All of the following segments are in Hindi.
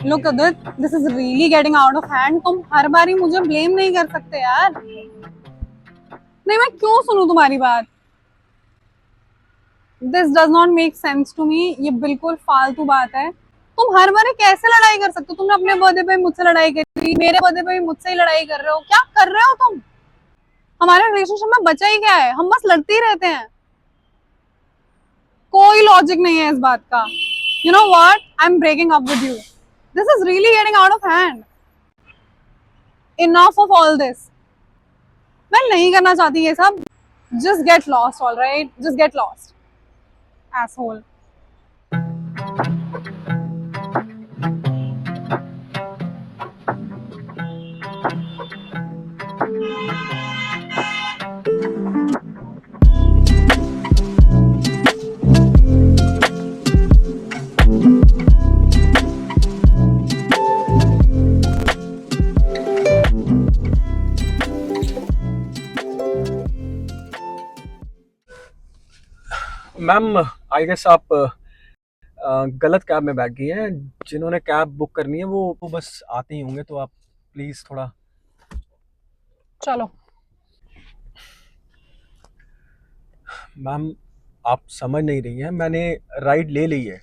Look Adit, this is really getting out of hand. तुम हर बारी मुझे ब्लेम नहीं कर सकते यार। नहीं, मैं क्यों सुनूं तुम्हारी बात? This does not make sense to me. ये बिल्कुल फालतू बात है। तुम हर बारी कैसे लड़ाई कर सकते हो? तुमने अपने बर्थडे पे मुझसे लड़ाई करी, मेरे बर्थडे पे भी मुझसे ही लड़ाई कर रहे हो। क्या कर रहे हो तुम? हमारे रिलेशनशिप में बचा ही क्या है? हम बस लड़ते ही रहते हैं। कोई लॉजिक नहीं है इस बात का। You know what, I am breaking up with you. This is really getting out of hand. Enough of all this. मैं नहीं करना चाहती ये सब। Just get lost, alright? Just get lost, asshole. Ma'am, I guess आप गलत कैब में बैठ गई हैं। जिन्होंने कैब बुक करनी है वो बस आते ही होंगे, तो आप प्लीज़ थोड़ा। चलो। मैम, आप समझ नहीं रही हैं, मैंने राइड ले ली है।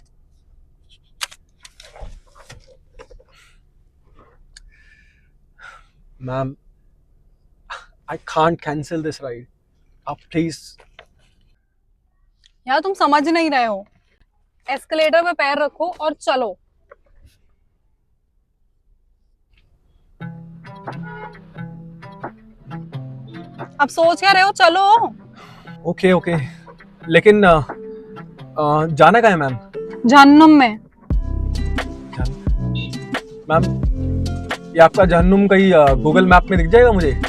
Ma'am, I can't cancel this ride. आप प्लीज़। यार तुम समझ नहीं रहे हो। एस्केलेटर पे पैर रखो और चलो। अब सोच क्या रहे हो? चलो। ओके ओके, लेकिन जाना कहाँ है मैम? जहन्नुम में। मैम, ये आपका जहन्नुम कहीं गूगल मैप में दिख जाएगा मुझे?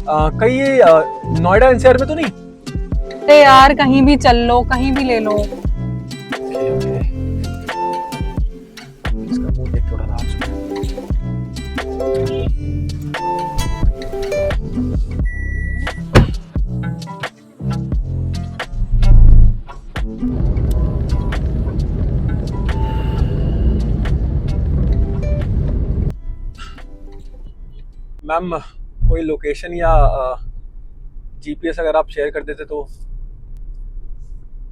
कहीं ये नोएडा एनसीआर में तो नहीं? अरे यार, कहीं भी चल लो, कहीं भी ले लो। इसका मुंह देख के उड़ा था। मैम, कोई लोकेशन या जीपीएस अगर आप शेयर कर देते तो।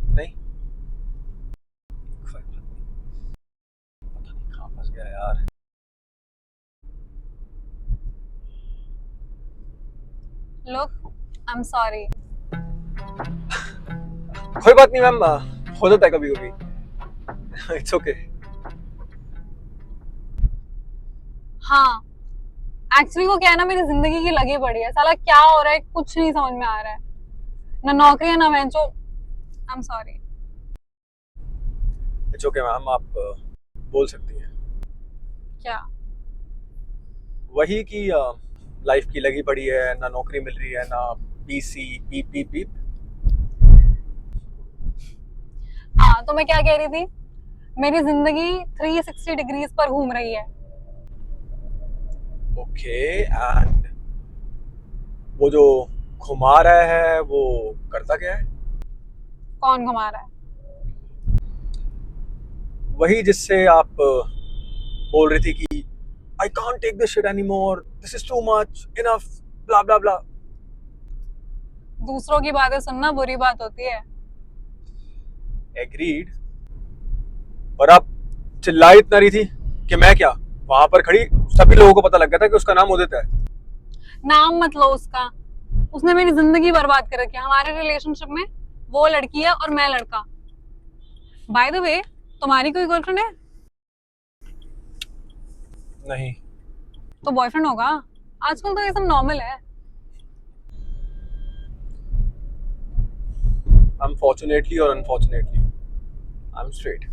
नहीं, पता नहीं कहाँ फंस गया यार। Look, I am sorry. कोई बात नहीं मैम, हो जाता है कभी कभी। It's okay. हाँ, एक्चुअली वो क्या है ना, मेरी जिंदगी की लगी पड़ी है। साला क्या हो रहा है कुछ नहीं समझ में आ रहा है। ना नौकरी है ना वेंचो। I am sorry. It's okay ma'am, आप बोल सकती हैं। क्या? वही कि लाइफ की लगी पड़ी है, ना नौकरी मिल रही है, ना पीसी पीप पीप पीप। हाँ, तो मैं क्या कह रही थी? मेरी जिंदगी 360 डिग्रीज पर घूम रही है। ओके, एंड वो जो घुमा रहा है वो करता क्या है? कौन घुमा रहा है? वही जिससे आप बोल रही थी कि I can't take this shit anymore, this is too much, enough, blah blah blah. दूसरों की बातें सुनना बुरी बात होती है। एग्रीड, पर आप चिल्ला इतना रही थी कि मैं क्या, वहां पर खड़ी सभी लोगों को पता लग गया था कि उसका नाम उदित है। नाम मत लो उसका। उसने मेरी जिंदगी बर्बाद कर रखी है। हमारे रिलेशनशिप में वो लड़की है और मैं लड़का। बाय द वे, तुम्हारी कोई गर्लफ्रेंड है? नहीं। तो बॉयफ्रेंड होगा। आजकल तो ये सब नॉर्मल है। अनफॉर्चुनेटली और अनफॉर्चुनेटली आई एम स्ट्रेट।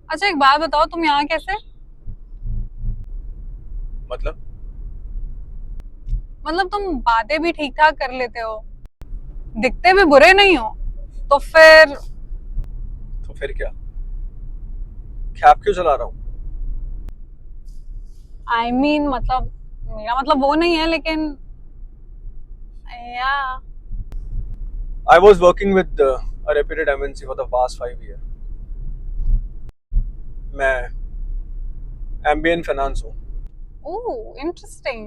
अच्छा, एक बात बताओ, तुम यहाँ कैसे? मतलब? मतलब तुम बातें भी ठीक ठाक कर लेते हो, दिखते भी बुरे नहीं हो, तो फिर क्या, कैब क्यों चला रहा हूँ? आई मीन मतलब, मेरा मतलब वो नहीं है, लेकिन या I was working with a reputed MNC for the past 5 years. मैं MBA in finance हूँ। Oh, interesting.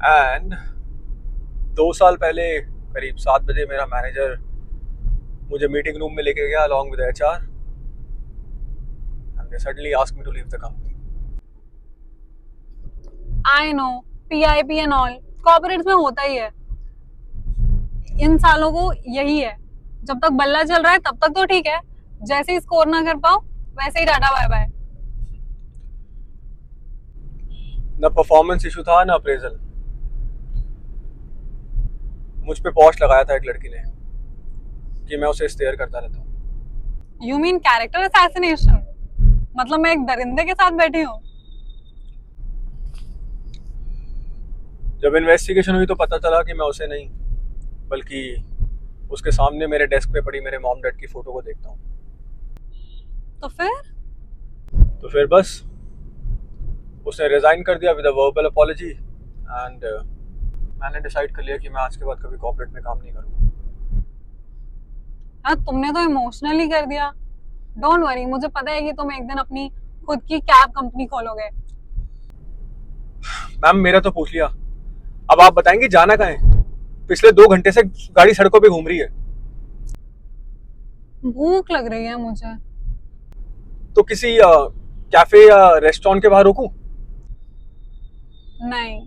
एंड 2 साल पहले करीब 7 बजे मेरा मैनेजर मुझे मीटिंग रूम में लेके गया along with HR and they suddenly asked me to leave the company. I know, PIP and all. Corporates में होता ही है। इन सालों को यही है, जब तक बल्ला चल रहा है तब तक तो ठीक है, जैसे ही स्कोर ना कर पाओ वैसे ही टाटा बाय बाय। न परफॉर्मेंस इशू था ना अप्रेजल। मुझ पे पॉस्ट लगाया था एक लड़की ने कि मैं उसे स्टेयर करता रहता हूँ। You mean character assassination? मतलब मैं एक दरिंदे के साथ बैठी हूँ? जब इन्वेस्टिगेशन हुई तो पता चला कि मैं उसे नहीं बल्कि उसके सामने मेरे डेस्क पे पड़ी मेरे मॉम डैड की फोटो को देखता हूँ। तो फिर बस उसने रिजाइन कर दिया with a verbal apology and मैंने डिसाइड कर लिया कि मैं आज के बाद कभी कॉर्पोरेट में काम नहीं करूँगा। हाँ, तुमने तो इमोशनली कर दिया। डोंट वरी, मुझे पता है कि तुम एक दिन अपनी खुद की कैब कंपनी खोलोगे। मैम मेरा तो पूछ लिया, अब आप बताएंगे जाना कहाँ है? पिछले 2 घंटे से गाड़ी सड़कों पे घूम रही है। भूख लग रही है मुझे। तो किसी कैफे या रेस्टोरेंट के बाहर रोकूं? नहीं,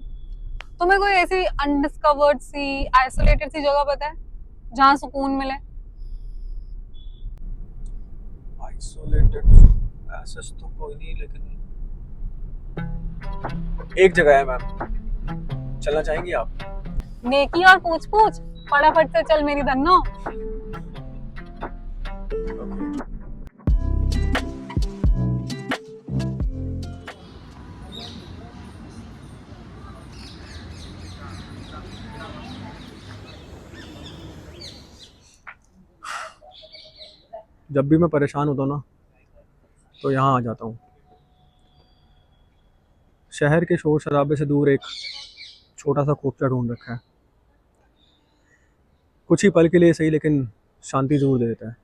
तुम्हें कोई ऐसी अनडिस्कवर्ड सी आइसोलेटेड सी जगह पता है जहाँ सुकून मिले? आइसोलेटेड ऐसा तो कोई नहीं, लेकिन एक जगह है मैम, चलना चाहेंगी आप? नेकी और पूछ पूछ, फटाफट से चल मेरी धन्नो। जब भी मैं परेशान होता हूँ ना तो यहाँ आ जाता हूँ। शहर के शोर शराबे से दूर एक छोटा सा खोपचा ढूंढ रखा है। कुछ ही पल के लिए सही, लेकिन शांति जरूर दे देता है।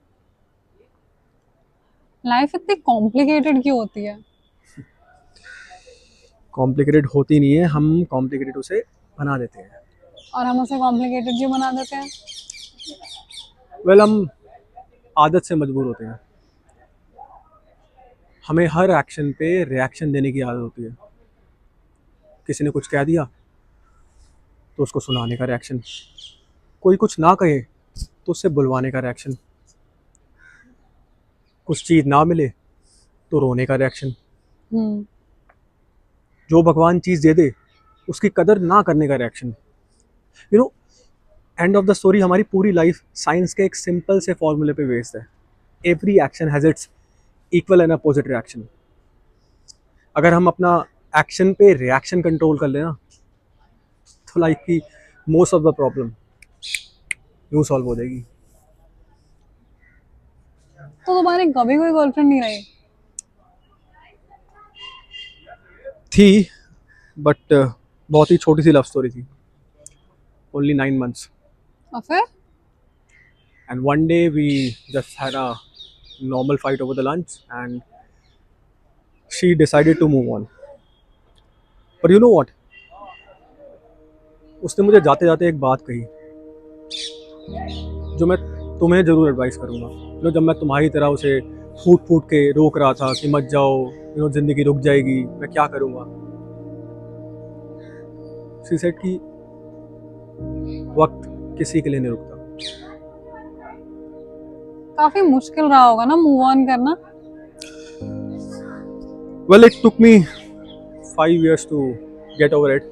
लाइफ इतनी कॉम्प्लिकेटेड क्यों होती है? कॉम्प्लिकेटेड होती नहीं है, हम कॉम्प्लिकेटेड उसे बना देते हैं। और हम उसे कॉम्प्लिकेटेड क्यों बना देते हैं? वेल हम आदत से मजबूर होते हैं। हमें हर एक्शन पे रिएक्शन देने की आदत होती है। किसी ने कुछ कह दिया तो उसको सुनाने का रिएक्शन, कोई कुछ ना कहे तो उससे बुलवाने का रिएक्शन, कुछ चीज़ ना मिले तो रोने का रिएक्शन, जो भगवान चीज़ दे दे उसकी कदर ना करने का reaction. You know, end of the story हमारी पूरी लाइफ साइंस के एक सिंपल से फॉर्मूले पे बेस्ड है। Every action has its equal and opposite reaction. अगर हम अपना एक्शन पे रिएक्शन कंट्रोल कर लेना तो लाइफ की मोस्ट ऑफ द प्रॉब्लम यूँ सॉल्व हो जाएगी। तो तुम्हारी कभी कोई गर्लफ्रेंड नहीं रही? थी, बट बहुत ही छोटी सी लव स्टोरी थी, ओनली 9 months। और फिर? And one day we just had a normal fight over the lunch and she decided to move on. But you know what? उसने मुझे जाते जाते एक बात कही जो मैं तुम्हें ज़रूर एडवाइस करूँगा। जब मैं तुम्हारी तरह उसे फूट फूट के रोक रहा था कि मत जाओ, ज़िंदगी रुक जाएगी, मैं क्या करूँगा। She said कि वक्त किसी के लिए नहीं रुकता। काफी मुश्किल रहा होगा ना मूव ऑन करना? Well, it took me 5 years to get over it.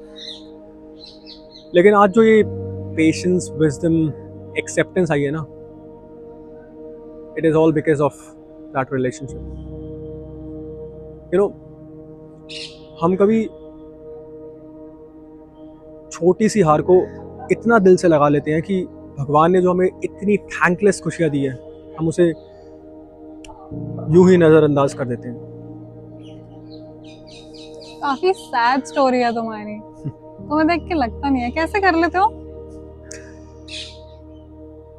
लेकिन आज जो ये पेशेंस, विजडम, एक्सेप्टेंस आई है ना, it is all because of that relationship. हम कभी छोटी सी हार को इतना दिल से लगा लेते हैं कि भगवान ने जो हमें इतनी थैंकलेस खुशियां दी है हम उसे यूं ही नज़रअंदाज कर देते हैं। काफी सैड स्टोरी है तुम्हारी। तुम्हें देख के लगता नहीं है, कैसे कर लेते हो?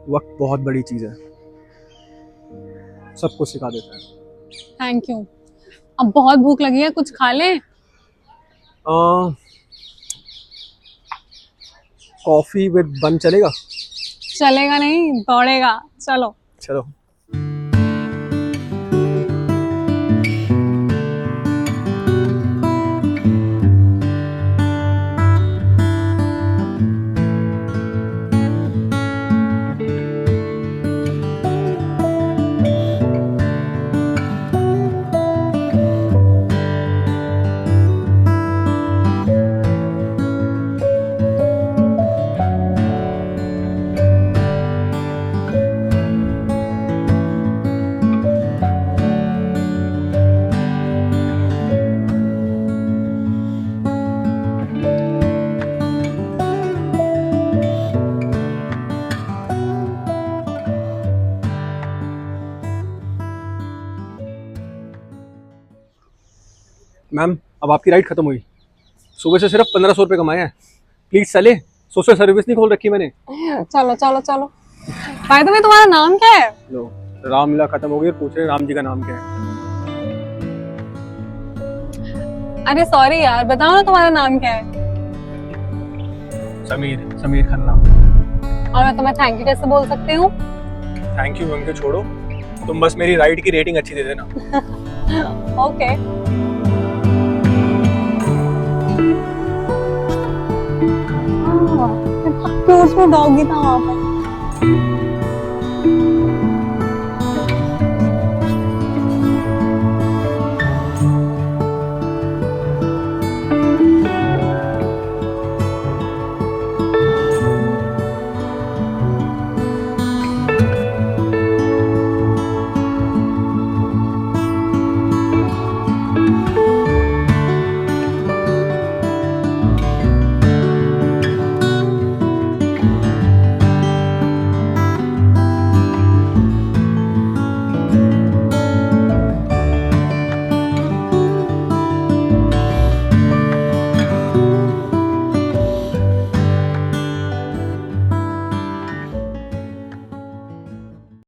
वक्त बहुत बड़ी चीज़ है, सबको सिखा देता है। Thank you. अब बहुत भूख लगी है, कुछ खा ले। कॉफी विद बन चलेगा? चलेगा नहीं, दौड़ेगा। चलो। चलो। मैम, अब आपकी राइड खत्म हुई। सुबह से सिर्फ 1500 रुपये कमाए हैं। प्लीज चले। सोशल सर्विस नहीं खोल रखी मैंने। चलो चलो चलो। भाई तुम्हें, तुम्हारा नाम क्या है? लो, रामलीला खत्म हो गई और पूछ रहे हैं राम जी का नाम क्या है। अरे सॉरी यार, बताओ ना तुम्हारा नाम क्या है? समीर, समीर खन्ना। और मैं तुम्हें थैंक यू कैसे बोल सकती हूँ? थैंक यू उनके छोड़ो, तुम बस मेरी राइड की रेटिंग अच्छी दे देना। ओके। क्यूट सा डॉगी था वहाँ पे।